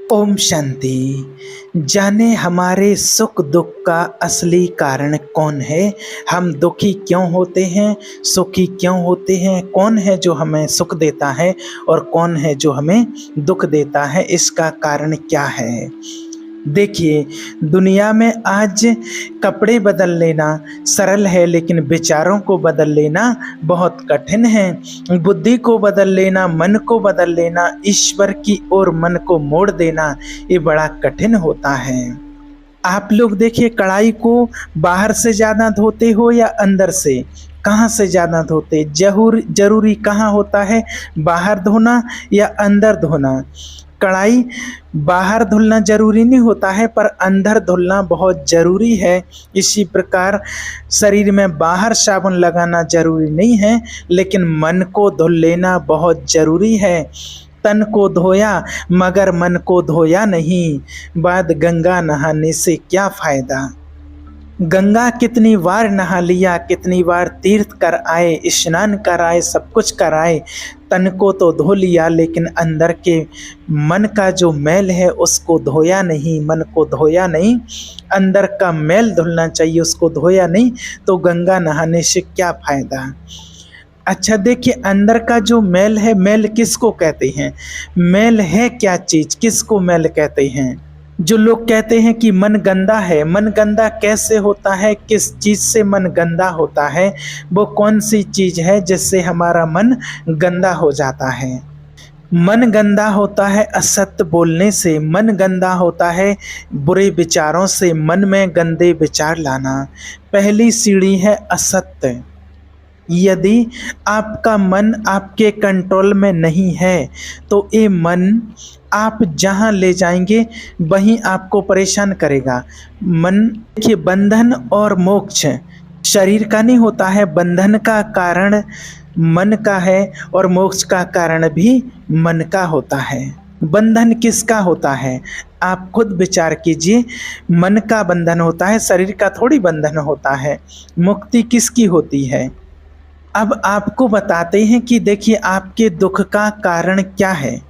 ओम शांति। जाने हमारे सुख दुख का असली कारण कौन है। हम दुखी क्यों होते हैं, सुखी क्यों होते हैं, कौन है जो हमें सुख देता है और कौन है जो हमें दुख देता है, इसका कारण क्या है। देखिए, दुनिया में आज कपड़े बदल लेना सरल है, लेकिन विचारों को बदल लेना बहुत कठिन है। बुद्धि को बदल लेना, मन को बदल लेना, ईश्वर की ओर मन को मोड़ देना, ये बड़ा कठिन होता है। आप लोग देखिए, कढ़ाई को बाहर से ज़्यादा धोते हो या अंदर से, कहाँ से ज़्यादा धोते। जरूरी कहाँ होता है, बाहर धोना या अंदर धोना। कढ़ाई बाहर धुलना जरूरी नहीं होता है, पर अंदर धुलना बहुत ज़रूरी है। इसी प्रकार शरीर में बाहर साबुन लगाना जरूरी नहीं है, लेकिन मन को धुल लेना बहुत ज़रूरी है। तन को धोया मगर मन को धोया नहीं, बाद गंगा नहाने से क्या फ़ायदा। गंगा कितनी बार नहा लिया, कितनी बार तीर्थ कर आए, स्नान कर आए, सब कुछ कर आए, तन को तो धो लिया, लेकिन अंदर के मन का जो मैल है उसको धोया नहीं, मन को धोया नहीं। अंदर का मैल धुलना चाहिए, उसको धोया नहीं, तो गंगा नहाने से क्या फ़ायदा। अच्छा देखिए, अंदर का जो मैल है, मैल किसको कहते हैं, मैल है क्या चीज़, किसको मैल कहते हैं। जो लोग कहते हैं कि मन गंदा है, मन गंदा कैसे होता है, किस चीज़ से मन गंदा होता है, वो कौन सी चीज़ है जिससे हमारा मन गंदा हो जाता है। मन गंदा होता है असत्य बोलने से, मन गंदा होता है बुरे विचारों से, मन में गंदे विचार लाना। पहली सीढ़ी है असत्य। यदि आपका मन आपके कंट्रोल में नहीं है तो ये मन आप जहाँ ले जाएंगे वहीं आपको परेशान करेगा। मन देखिए, बंधन और मोक्ष शरीर का नहीं होता है, बंधन का कारण मन का है और मोक्ष का कारण भी मन का होता है। बंधन किसका होता है, आप खुद विचार कीजिए। मन का बंधन होता है, शरीर का थोड़ी बंधन होता है। मुक्ति किसकी होती है। अब आपको बताते हैं कि देखिए, आपके दुख का कारण क्या है।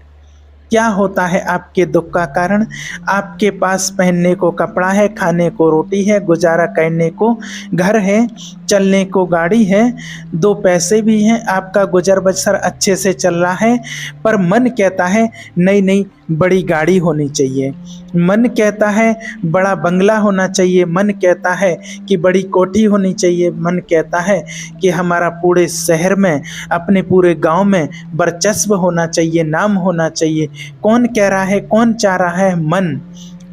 क्या होता है आपके दुख का कारण। आपके पास पहनने को कपड़ा है, खाने को रोटी है, गुजारा करने को घर है, चलने को गाड़ी है, दो पैसे भी हैं, आपका गुजर बसर अच्छे से चल रहा है, पर मन कहता है नहीं नहीं बड़ी गाड़ी होनी चाहिए, मन कहता है बड़ा बंगला होना चाहिए, मन कहता है कि बड़ी कोठी होनी चाहिए, मन कहता है कि हमारा पूरे शहर में, अपने पूरे गांव में वर्चस्व होना चाहिए, नाम होना चाहिए। कौन कह रहा है, कौन चाह रहा है, मन।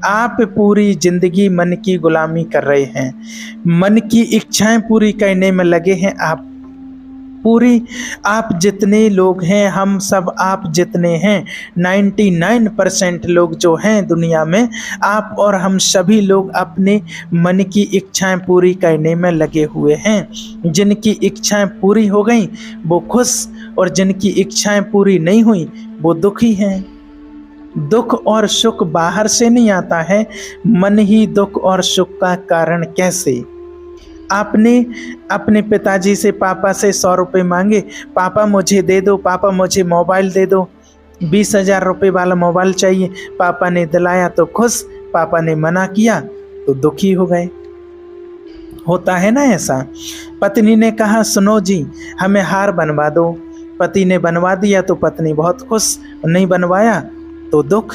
आप पूरी जिंदगी मन की गुलामी कर रहे हैं, मन की इच्छाएं पूरी करने में लगे हैं। आप जितने लोग हैं, हम सब आप जितने हैं, 99% लोग जो हैं दुनिया में, आप और हम सभी लोग अपने मन की इच्छाएं पूरी करने में लगे हुए हैं। जिनकी इच्छाएं पूरी हो गई वो खुश, और जिनकी इच्छाएं पूरी नहीं हुई वो दुखी हैं। दुख और सुख बाहर से नहीं आता है, मन ही दुख और सुख का कारण कैसे। आपने अपने पिताजी से, पापा से 100 रुपये मांगे, पापा मुझे दे दो, पापा मुझे मोबाइल दे दो, 20,000 रुपये वाला मोबाइल चाहिए। पापा ने दिलाया तो खुश, पापा ने मना किया तो दुखी हो गए। होता है ना ऐसा। पत्नी ने कहा सुनो जी हमें हार बनवा दो, पति ने बनवा दिया तो पत्नी बहुत खुश, नहीं बनवाया तो दुख।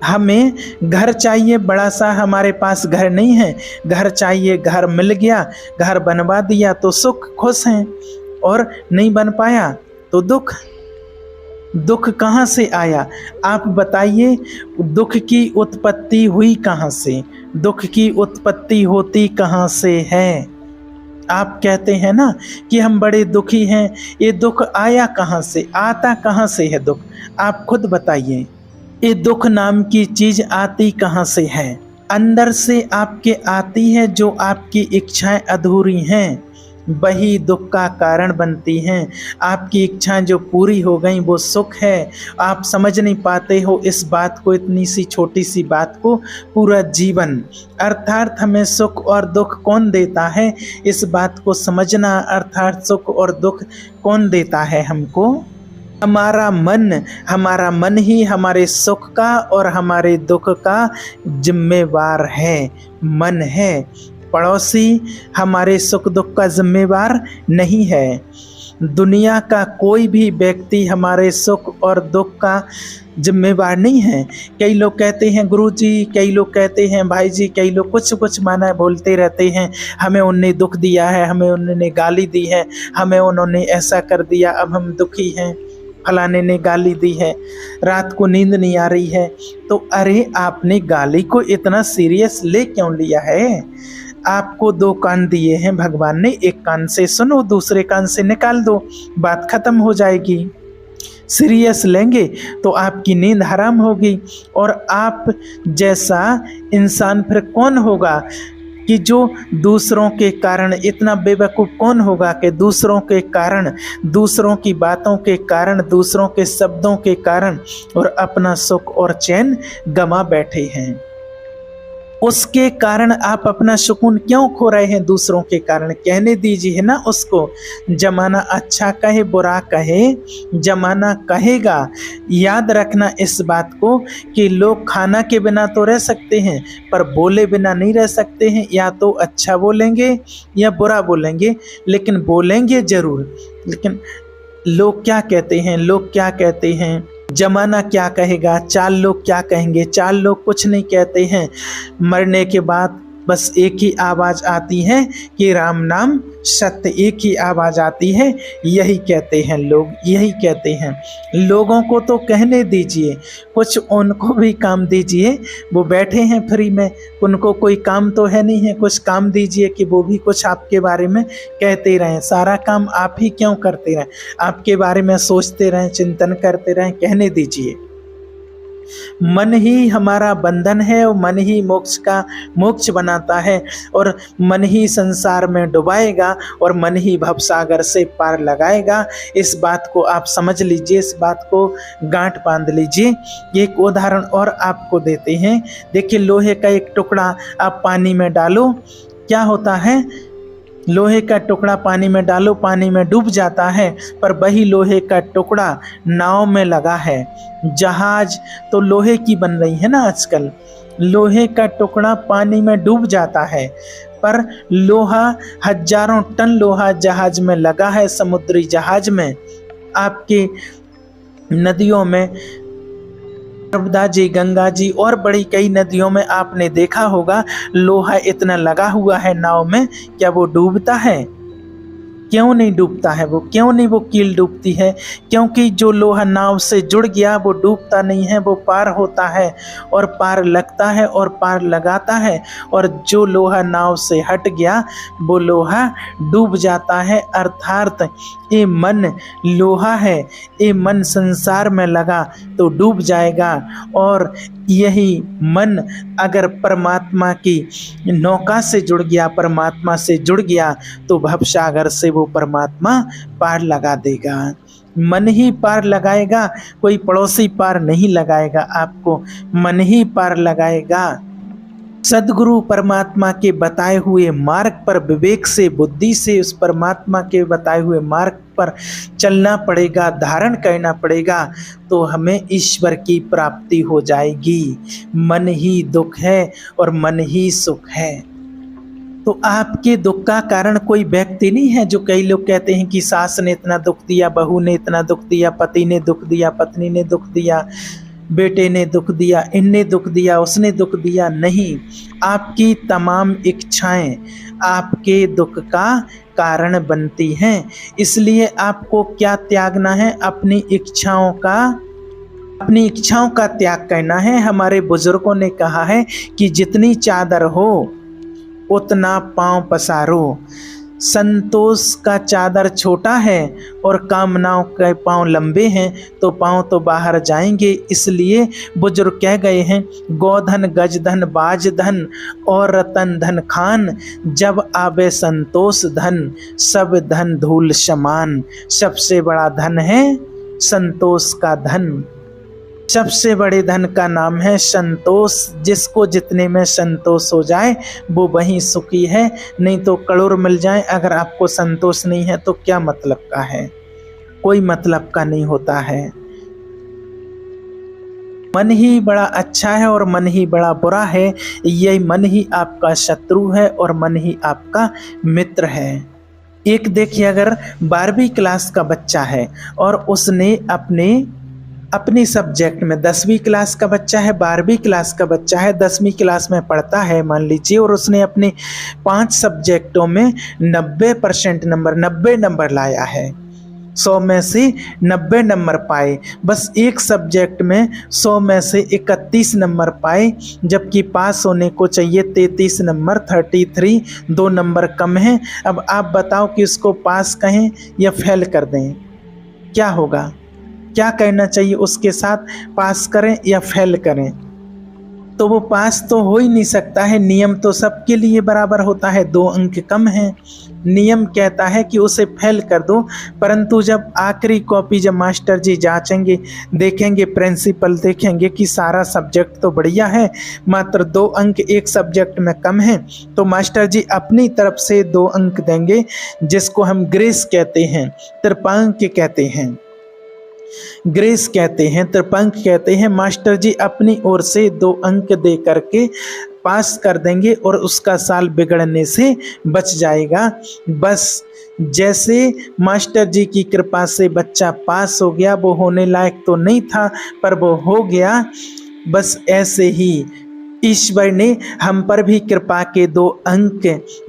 हमें घर चाहिए बड़ा सा, हमारे पास घर नहीं है, घर चाहिए, घर मिल गया, घर बनवा दिया तो सुख, खुश हैं, और नहीं बन पाया तो दुख। दुख कहाँ से आया आप बताइए। दुख की उत्पत्ति हुई कहाँ से, दुख की उत्पत्ति होती कहाँ से है। आप कहते हैं ना कि हम बड़े दुखी हैं, ये दुख आया कहाँ से, आता कहाँ से है दुख, आप खुद बताइए। ये दुख नाम की चीज आती कहाँ से है। अंदर से आपके आती है, जो आपकी इच्छाएं अधूरी हैं वही दुख का कारण बनती हैं। आपकी इच्छाएं जो पूरी हो गई वो सुख है। आप समझ नहीं पाते हो इस बात को, इतनी सी छोटी सी बात को, पूरा जीवन। अर्थात हमें सुख और दुख कौन देता है, इस बात को समझना। अर्थात सुख और दुख कौन देता है हमको। हमारा मन ही हमारे सुख का और हमारे दुख का जिम्मेवार है। मन है, पड़ोसी हमारे सुख दुख का जिम्मेवार नहीं है। दुनिया का कोई भी व्यक्ति हमारे सुख और दुख का जिम्मेवार नहीं है। कई लोग कहते हैं गुरुजी, कई लोग कहते हैं भाई जी, कई लोग कुछ माना बोलते रहते हैं, हमें उन्होंने दुख दिया है, हमें उन्होंने गाली दी है, हमें उन्होंने ऐसा कर दिया, अब हम दुखी हैं, फलाने ने गाली दी है, रात को नींद नहीं आ रही है। तो अरे आपने गाली को इतना सीरियस ले क्यों लिया है? आपको दो कान दिए हैं भगवान ने, एक कान से सुनो, दूसरे कान से निकाल दो, बात खत्म हो जाएगी। सीरियस लेंगे तो आपकी नींद हराम होगी। और आप जैसा इंसान फिर कौन होगा कि जो दूसरों के कारण, इतना बेवकूफ़ कौन होगा कि दूसरों के कारण, दूसरों की बातों के कारण, दूसरों के शब्दों के कारण और अपना सुख और चैन गंवा बैठे हैं। उसके कारण आप अपना सुकून क्यों खो रहे हैं? दूसरों के कारण कहने दीजिए ना उसको। जमाना अच्छा कहे बुरा कहे, जमाना कहेगा। याद रखना इस बात को कि लोग खाना के बिना तो रह सकते हैं पर बोले बिना नहीं रह सकते हैं। या तो अच्छा बोलेंगे या बुरा बोलेंगे, लेकिन बोलेंगे जरूर। लेकिन लोग क्या कहते हैं, लोग क्या कहते हैं, जमाना क्या कहेगा, चार लोग क्या कहेंगे, चार लोग कुछ नहीं कहते हैं। मरने के बाद बस एक ही आवाज़ आती है कि राम नाम सत्य, एक ही आवाज़ आती है, यही कहते हैं लोग, यही कहते हैं। लोगों को तो कहने दीजिए, कुछ उनको भी काम दीजिए। वो बैठे हैं फ्री में, उनको कोई काम तो है नहीं है, कुछ काम दीजिए कि वो भी कुछ आपके बारे में कहते रहें। सारा काम आप ही क्यों करते रहें? आपके बारे में सोचते रहें, चिंतन करते रहें, कहने दीजिए। मन ही हमारा बंधन है और मन ही मोक्ष बनाता है, और मन ही संसार में डुबाएगा और मन ही भवसागर से पार लगाएगा। इस बात को आप समझ लीजिए, इस बात को गांठ बांध लीजिए। एक उदाहरण और आपको देते हैं। देखिए, लोहे का एक टुकड़ा आप पानी में डालो, क्या होता है? लोहे का टुकड़ा पानी में डालो, पानी में डूब जाता है। पर वही लोहे का टुकड़ा नाव में लगा है। जहाज तो लोहे की बन रही है ना आजकल। लोहे का टुकड़ा पानी में डूब जाता है, पर लोहा, हजारों टन लोहा जहाज में लगा है, समुद्री जहाज में। आपके नदियों में, नर्मदा जी, गंगा जी और बड़ी कई नदियों में आपने देखा होगा, लोहा इतना लगा हुआ है नाव में, क्या वो डूबता है? क्यों नहीं डूबता है? वो क्यों नहीं, वो कील डूबती है? क्योंकि जो लोहा नाव से जुड़ गया वो डूबता नहीं है, वो पार होता है और पार लगता है और पार लगाता है। और जो लोहा नाव से हट गया वो लोहा डूब जाता है। अर्थात ये मन लोहा है, ये मन संसार में लगा तो डूब जाएगा। और यही मन अगर परमात्मा की नौका से जुड़ गया, परमात्मा से जुड़ गया, तो भवसागर से वो परमात्मा पार लगा देगा। मन ही पार लगाएगा, कोई पड़ोसी पार नहीं लगाएगा आपको, मन ही पार लगाएगा। सद्गुरु परमात्मा के बताए हुए मार्ग पर विवेक से, बुद्धि से उस परमात्मा के बताए हुए मार्ग पर चलना पड़ेगा, धारण करना पड़ेगा, तो हमें ईश्वर की प्राप्ति हो जाएगी। मन ही दुख है और मन ही सुख है। तो आपके दुख का कारण कोई व्यक्ति नहीं है। जो कई लोग कहते हैं कि सास ने इतना दुख दिया, बहू ने इतना दुख दिया, पति ने दुख दिया, पत्नी ने दुख दिया, बेटे ने दुख दिया, इनने दुख दिया, उसने दुख दिया। नहीं, आपकी तमाम इच्छाएं आपके दुख का कारण बनती हैं। इसलिए आपको क्या त्यागना है? अपनी इच्छाओं का त्याग करना है। हमारे बुजुर्गों ने कहा है कि जितनी चादर हो उतना पांव पसारो। संतोष का चादर छोटा है और कामनाओं के पांव लंबे हैं, तो पांव तो बाहर जाएंगे। इसलिए बुजुर्ग कह गए हैं, गोधन गजधन बाजधन और रतन धन खान, जब आवे संतोष धन सब धन धूल समान। सबसे बड़ा धन है संतोष का धन। सबसे बड़े धन का नाम है संतोष। जिसको जितने में संतोष हो जाए वो वहीं सुखी है। नहीं तो करोड़ मिल जाए, अगर आपको संतोष नहीं है तो क्या मतलब का है? कोई मतलब का नहीं होता है। मन ही बड़ा अच्छा है और मन ही बड़ा बुरा है, यही मन ही आपका शत्रु है और मन ही आपका मित्र है। एक देखिए, अगर 12वीं क्लास का बच्चा है और उसने अपनी सब्जेक्ट में 10वीं क्लास का बच्चा है, 12वीं क्लास का बच्चा है, 10वीं क्लास में पढ़ता है मान लीजिए, और उसने अपने 5 सब्जेक्टों में 90 नंबर लाया है, 100 में से 90 नंबर पाए, बस एक सब्जेक्ट में 100 में से 31 नंबर पाए, जबकि पास होने को चाहिए 33 नंबर, 33, 2 नंबर कम हैं। अब आप बताओ कि उसको पास कहें या फेल कर दें, क्या होगा? क्या कहना चाहिए उसके साथ, पास करें या फेल करें? तो वो पास तो हो ही नहीं सकता है, नियम तो सबके लिए बराबर होता है, 2 अंक कम हैं, नियम कहता है कि उसे फेल कर दो। परंतु जब आखिरी कॉपी जब मास्टर जी जांचेंगे, देखेंगे, प्रिंसिपल देखेंगे कि सारा सब्जेक्ट तो बढ़िया है, मात्र 2 अंक एक सब्जेक्ट में कम हैं, तो मास्टर जी अपनी तरफ से 2 अंक देंगे, जिसको हम ग्रेस कहते हैं, तृपांक कहते हैं, ग्रेस कहते हैं, तृपांक कहते हैं। मास्टर जी अपनी ओर से 2 अंक दे करके पास कर देंगे और उसका साल बिगड़ने से बच जाएगा। बस जैसे मास्टर जी की कृपा से बच्चा पास हो गया, वो होने लायक तो नहीं था पर वो हो गया, बस ऐसे ही ईश्वर ने हम पर भी कृपा के 2 अंक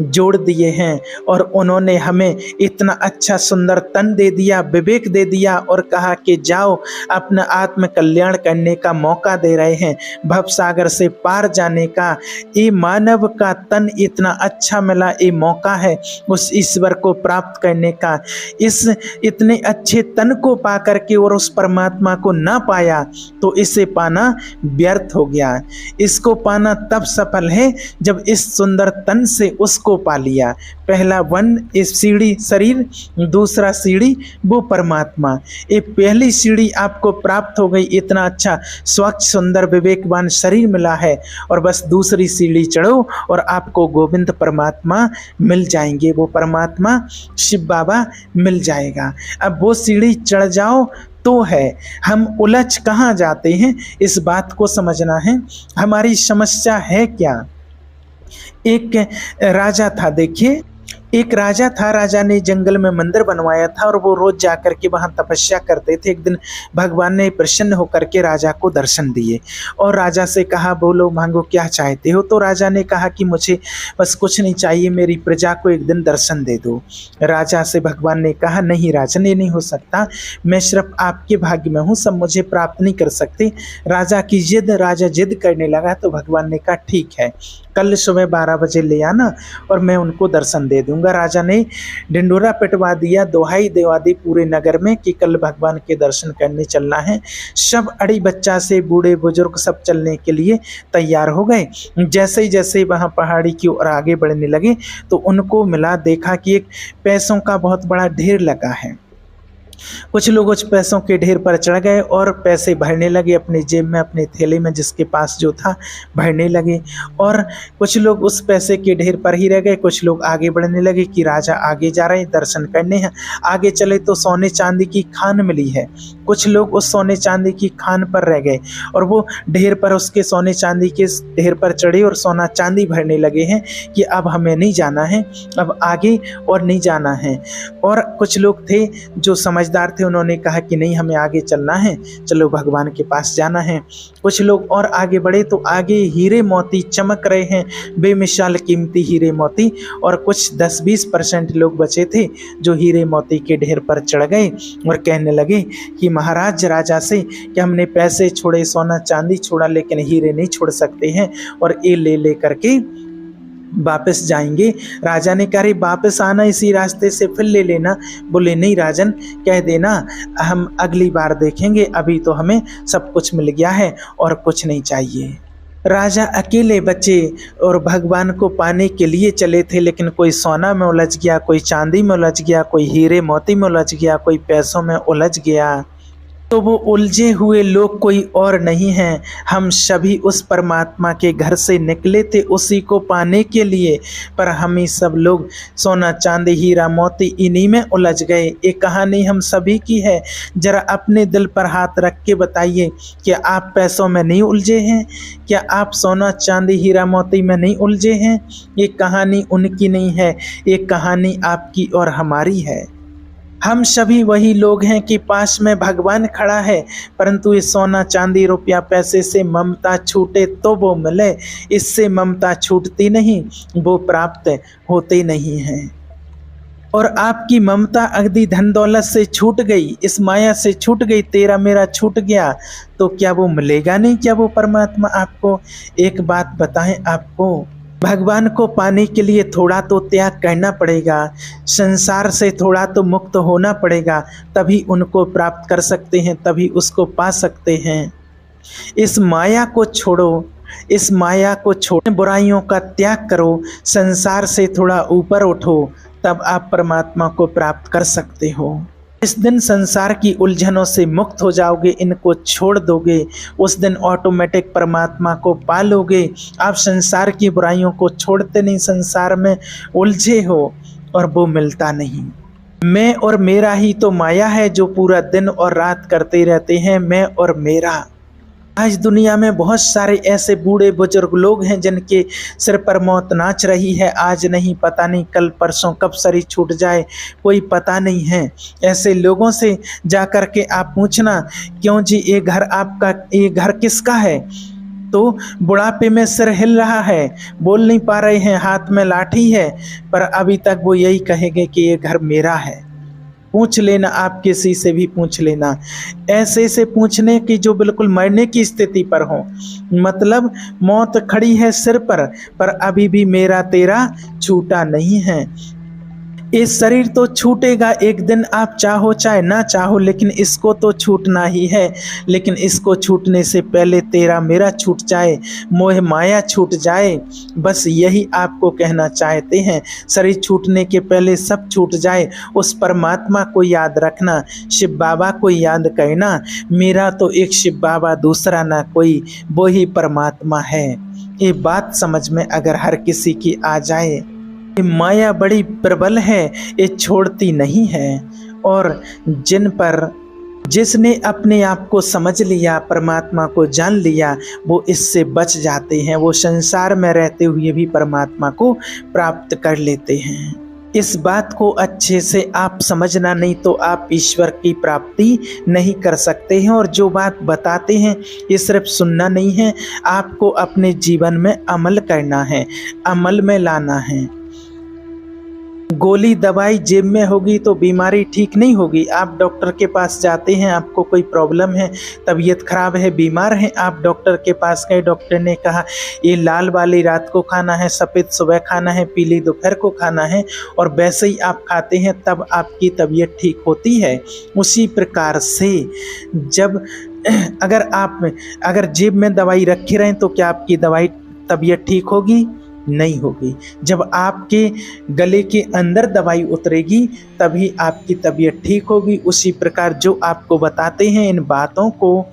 जोड़ दिए हैं और उन्होंने हमें इतना अच्छा सुंदर तन दे दिया, विवेक दे दिया और कहा कि जाओ अपना आत्म कल्याण करने का मौका दे रहे हैं, भवसागर से पार जाने का। ये मानव का तन इतना अच्छा मिला, ये मौका है उस ईश्वर को प्राप्त करने का। इस इतने अच्छे तन को पा करके और उस परमात्मा को ना पाया तो इसे पाना व्यर्थ हो गया। इसको पाना तब सफल है जब इस सुंदर तन से उसको पा लिया। पहला 1 इस सीढ़ी शरीर, दूसरा सीढ़ी वो परमात्मा। ये पहली सीढ़ी आपको प्राप्त हो गई, इतना अच्छा स्वच्छ सुंदर विवेकवान शरीर मिला है, और बस दूसरी सीढ़ी चढ़ो और आपको गोविंद परमात्मा मिल जाएंगे, वो परमात्मा शिव बाबा मिल जाएगा। अब वो सीढ़ी चढ़ जाओ तो है। हम उलझ कहाँ जाते हैं, इस बात को समझना है। हमारी समस्या है क्या? एक राजा था, देखिए एक राजा था, राजा ने जंगल में मंदिर बनवाया था और वो रोज जाकर के वहाँ तपस्या करते थे। एक दिन भगवान ने प्रसन्न होकर के राजा को दर्शन दिए और राजा से कहा, बोलो मांगो क्या चाहते हो? तो राजा ने कहा कि मुझे बस कुछ नहीं चाहिए, मेरी प्रजा को एक दिन दर्शन दे दो। राजा से भगवान ने कहा, नहीं राजन, ये नहीं हो सकता, मैं सिर्फ आपके भाग्य में हूँ, सब मुझे प्राप्त नहीं कर सकते। राजा की जिद, राजा जिद करने लगा तो भगवान ने कहा, ठीक है, कल सुबह 12 बजे ले आना और मैं उनको दर्शन दे दूंगा। राजा ने ढिंढोरा पिटवा दिया, दोहाई देवा दी पूरे नगर में कि कल भगवान के दर्शन करने चलना है। सब अड़ी बच्चा से बूढ़े बुजुर्ग सब चलने के लिए तैयार हो गए। जैसे वहाँ पहाड़ी की ओर आगे बढ़ने लगे तो उनको मिला, देखा कि एक पैसों का बहुत बड़ा ढेर लगा है। कुछ लोग उस पैसों के ढेर पर चढ़ गए और पैसे भरने लगे अपनी जेब में, अपने थैले में, जिसके पास जो था भरने लगे। और कुछ लोग उस पैसे के ढेर पर ही रह गए। कुछ लोग आगे बढ़ने लगे कि राजा आगे जा रहे हैं, दर्शन करने हैं। आगे चले तो सोने चांदी की खान मिली है। कुछ लोग उस सोने चांदी की खान पर रह गए और वो ढेर पर, उसके सोने चांदी के ढेर पर चढ़े और सोना चांदी भरने लगे हैं कि अब हमें नहीं जाना है, अब आगे और नहीं जाना है। और कुछ लोग थे जो समझदार थे, उन्होंने कहा कि नहीं, हमें आगे चलना है, चलो भगवान के पास जाना है। कुछ लोग और आगे बढ़े तो आगे हीरे मोती चमक रहे हैं, बेमिसाल कीमती हीरे मोती। और कुछ 10-20% लोग बचे थे जो हीरे मोती के ढेर पर चढ़ गए और कहने लगे कि महाराज राजा से कि हमने पैसे छोड़े, सोना चांदी छोड़ा, लेकिन हीरे नहीं छोड़ सकते हैं और ये ले करके वापस जाएंगे। राजा ने कहा, वापस आना इसी रास्ते से, फिर ले लेना। बोले नहीं राजन, कह देना हम अगली बार देखेंगे, अभी तो हमें सब कुछ मिल गया है और कुछ नहीं चाहिए। राजा अकेले बचे और भगवान को पाने के लिए चले थे, लेकिन कोई सोना में उलझ गया, कोई चांदी में उलझ गया, कोई हीरे मोती में उलझ गया, कोई पैसों में उलझ गया। तो वो उलझे हुए लोग कोई और नहीं हैं, हम सभी उस परमात्मा के घर से निकले थे उसी को पाने के लिए, पर हम ही सब लोग सोना चांदी हीरा मोती इन्हीं में उलझ गए। ये कहानी हम सभी की है। जरा अपने दिल पर हाथ रख के बताइए, क्या आप पैसों में नहीं उलझे हैं? क्या आप सोना चांदी हीरा मोती में नहीं उलझे हैं? ये कहानी उनकी नहीं है, ये कहानी आपकी और हमारी है। हम सभी वही लोग हैं कि पास में भगवान खड़ा है, परंतु ये सोना चांदी रुपया पैसे से ममता छूटे तो वो मिले, इससे ममता छूटती नहीं, वो प्राप्त होते नहीं हैं। और आपकी ममता अगदी धन दौलत से छूट गई, इस माया से छूट गई, तेरा मेरा छूट गया, तो क्या वो मिलेगा नहीं? क्या वो परमात्मा आपको? एक बात बताएं आपको, भगवान को पाने के लिए थोड़ा तो त्याग करना पड़ेगा, संसार से थोड़ा तो मुक्त होना पड़ेगा, तभी उनको प्राप्त कर सकते हैं, तभी उसको पा सकते हैं। इस माया को छोड़ो, इस माया को छोड़ बुराइयों का त्याग करो, संसार से थोड़ा ऊपर उठो, तब आप परमात्मा को प्राप्त कर सकते हो। जिस दिन संसार की उलझनों से मुक्त हो जाओगे, इनको छोड़ दोगे, उस दिन ऑटोमेटिक परमात्मा को पा लोगे। आप संसार की बुराइयों को छोड़ते नहीं, संसार में उलझे हो और वो मिलता नहीं। मैं और मेरा ही तो माया है जो पूरा दिन और रात करते रहते हैं, मैं और मेरा। आज दुनिया में बहुत सारे ऐसे बूढ़े बुजुर्ग लोग हैं जिनके सिर पर मौत नाच रही है, आज नहीं पता नहीं कल परसों कब शरीर छूट जाए, कोई पता नहीं है। ऐसे लोगों से जा कर के आप पूछना, क्यों जी ये घर आपका, ये घर किसका है? तो बुढ़ापे में सिर हिल रहा है, बोल नहीं पा रहे हैं, हाथ में लाठी है, पर अभी तक वो यही कहेंगे कि ये घर मेरा है। पूछ लेना, आप किसी से भी पूछ लेना, ऐसे से पूछने की जो बिल्कुल मरने की स्थिति पर हो, मतलब मौत खड़ी है सिर पर अभी भी मेरा तेरा छूटा नहीं है। ये शरीर तो छूटेगा एक दिन, आप चाहो चाहे ना चाहो, लेकिन इसको तो छूटना ही है। लेकिन इसको छूटने से पहले तेरा मेरा छूट जाए, मोह माया छूट जाए, बस यही आपको कहना चाहते हैं। शरीर छूटने के पहले सब छूट जाए, उस परमात्मा को याद रखना, शिव बाबा को याद करना, मेरा तो एक शिव बाबा दूसरा ना कोई, वो ही परमात्मा है। ये बात समझ में अगर हर किसी की आ जाए, ये माया बड़ी प्रबल है, ये छोड़ती नहीं है। और जिसने अपने आप को समझ लिया, परमात्मा को जान लिया, वो इससे बच जाते हैं, वो संसार में रहते हुए भी परमात्मा को प्राप्त कर लेते हैं। इस बात को अच्छे से आप समझना, नहीं तो आप ईश्वर की प्राप्ति नहीं कर सकते हैं। और जो बात बताते हैं ये सिर्फ सुनना नहीं है, आपको अपने जीवन में अमल करना है, अमल में लाना है। गोली दवाई जेब में होगी तो बीमारी ठीक नहीं होगी। आप डॉक्टर के पास जाते हैं, आपको कोई प्रॉब्लम है, तबीयत खराब है, बीमार हैं, आप डॉक्टर के पास गए, डॉक्टर ने कहा ये लाल वाली रात को खाना है, सफ़ेद सुबह खाना है, पीली दोपहर को खाना है, और वैसे ही आप खाते हैं तब आपकी तबीयत ठीक होती है। उसी प्रकार से जब अगर जेब में दवाई रखी रहें तो क्या आपकी तबीयत ठीक होगी? नहीं होगी। जब आपके गले के अंदर दवाई उतरेगी तभी आपकी तबीयत ठीक होगी। उसी प्रकार जो आपको बताते हैं इन बातों को,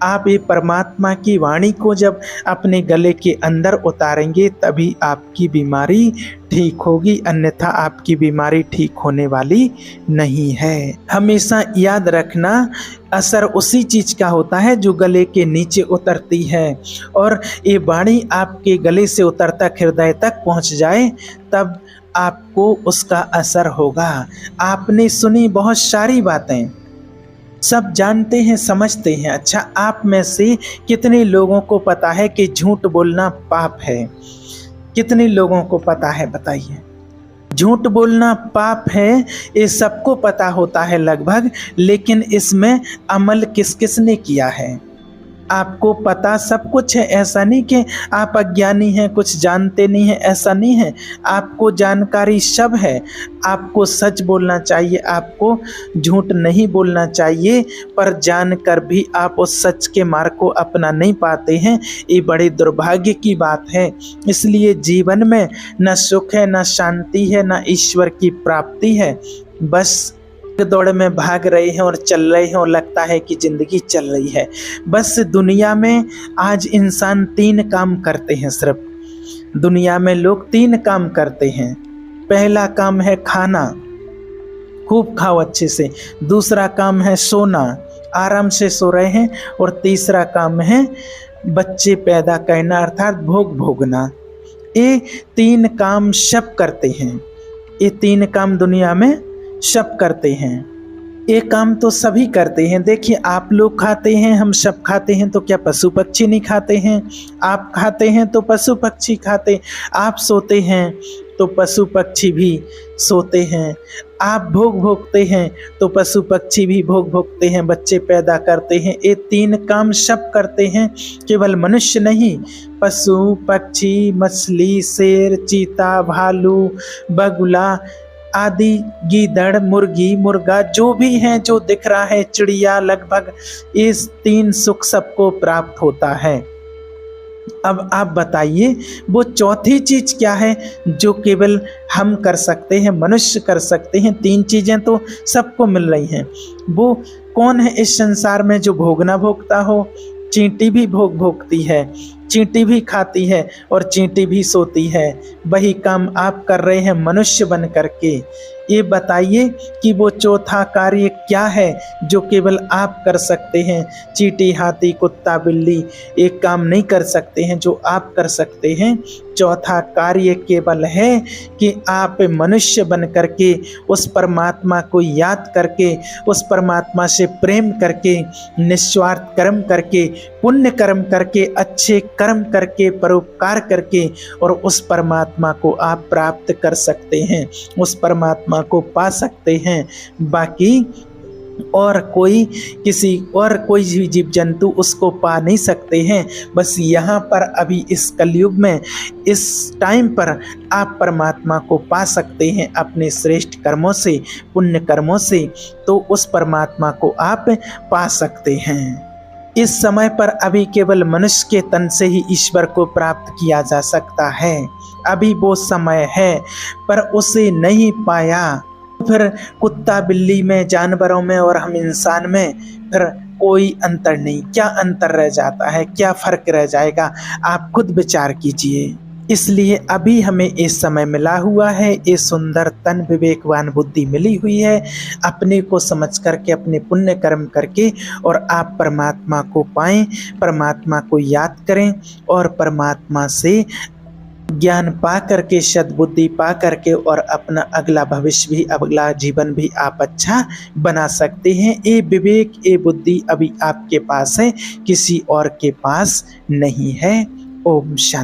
आप ये परमात्मा की वाणी को जब अपने गले के अंदर उतारेंगे तभी आपकी बीमारी ठीक होगी, अन्यथा आपकी बीमारी ठीक होने वाली नहीं है। हमेशा याद रखना, असर उसी चीज़ का होता है जो गले के नीचे उतरती है, और ये वाणी आपके गले से उतरता हृदय तक पहुंच जाए तब आपको उसका असर होगा। आपने सुनी बहुत सारी बातें, सब जानते हैं, समझते हैं। अच्छा, आप में से कितने लोगों को पता है कि झूठ बोलना पाप है? कितने लोगों को पता है बताइए? झूठ बोलना पाप है, ये सबको पता होता है लगभग, लेकिन इसमें अमल किस किस ने किया है? आपको पता सब कुछ है, ऐसा नहीं कि आप अज्ञानी हैं, कुछ जानते नहीं हैं, ऐसा नहीं है। आपको जानकारी सब है। आपको सच बोलना चाहिए, आपको झूठ नहीं बोलना चाहिए, पर जानकर भी आप उस सच के मार्ग को अपना नहीं पाते हैं, ये बड़े दुर्भाग्य की बात है। इसलिए जीवन में न सुख है, न शांति है, न ईश्वर की प्राप्ति है। बस दौड़ में भाग रहे हैं और चल रहे हैं और लगता है कि जिंदगी चल रही है। बस दुनिया में आज इंसान 3 काम करते हैं सिर्फ। दुनिया में लोग 3 काम करते हैं। पहला काम है खाना, खूब खाओ अच्छे से। दूसरा काम है सोना, आराम से सो रहे हैं। और तीसरा काम है बच्चे पैदा करना अर्थात भोग भोगना। ये 3 काम सब करते हैं। ये 3 काम दुनिया में सब करते हैं। ये काम तो सभी करते हैं। देखिए, आप लोग खाते हैं, हम सब खाते हैं, तो क्या पशु पक्षी नहीं खाते हैं? आप खाते हैं तो पशु पक्षी खाते। आप सोते हैं तो पशु पक्षी भी सोते हैं। आप भोग भोगते हैं तो पशु पक्षी भी भोग भोगते हैं, बच्चे पैदा करते हैं। ये 3 काम सब करते हैं, केवल मनुष्य नहीं। पशु पक्षी, मछली, शेर, चीता, भालू, बगुला आदि, गीदड़, मुर्गी, मुर्गा, जो भी हैं, जो दिख रहा है, चिड़िया, लगभग इस 3 सुख सबको प्राप्त होता है। अब आप बताइए वो चौथी चीज क्या है जो केवल हम कर सकते हैं, मनुष्य कर सकते हैं? 3 चीजें तो सबको मिल रही हैं। वो कौन है इस संसार में जो भोगना भोगता हो? चींटी भी भोग भोगती है, चींटी भी खाती है और चींटी भी सोती है। वही काम आप कर रहे हैं मनुष्य बन करके। ये बताइए कि वो चौथा कार्य क्या है जो केवल आप कर सकते हैं? चींटी, हाथी, कुत्ता, बिल्ली एक काम नहीं कर सकते हैं जो आप कर सकते हैं। चौथा कार्य केवल है कि आप मनुष्य बन करके उस परमात्मा को याद करके, उस परमात्मा से प्रेम करके, निस्वार्थ कर्म करके, पुण्य कर्म करके, अच्छे कर्म करके, परोपकार करके, और उस परमात्मा को आप प्राप्त कर सकते हैं, उस परमात्मा को पा सकते हैं। बाकी और कोई भी जीव जंतु उसको पा नहीं सकते हैं। बस यहाँ पर अभी इस कलयुग में, इस टाइम पर आप परमात्मा को पा सकते हैं अपने श्रेष्ठ कर्मों से, पुण्य कर्मों से। तो उस परमात्मा को आप पा सकते हैं। इस समय पर अभी केवल मनुष्य के तन से ही ईश्वर को प्राप्त किया जा सकता है। अभी वो समय है, पर उसे नहीं पाया। फिर कुत्ता बिल्ली में, जानवरों में और हम इंसान में फिर कोई अंतर नहीं। क्या अंतर रह जाता है? क्या फर्क रह जाएगा? आप खुद विचार कीजिए। इसलिए अभी हमें इस समय मिला हुआ है, ये सुंदर तन, विवेकवान बुद्धि मिली हुई है। अपने को समझ करके, अपने पुण्य कर्म करके और आप परमात्मा को पाएं, परमात्मा को याद करें और परमात्मा से ज्ञान पा करके, सद्बुद्धि पा करके और अपना अगला भविष्य भी, अगला जीवन भी आप अच्छा बना सकते हैं। ये विवेक, ये बुद्धि अभी आपके पास है, किसी और के पास नहीं है। ओम शांति।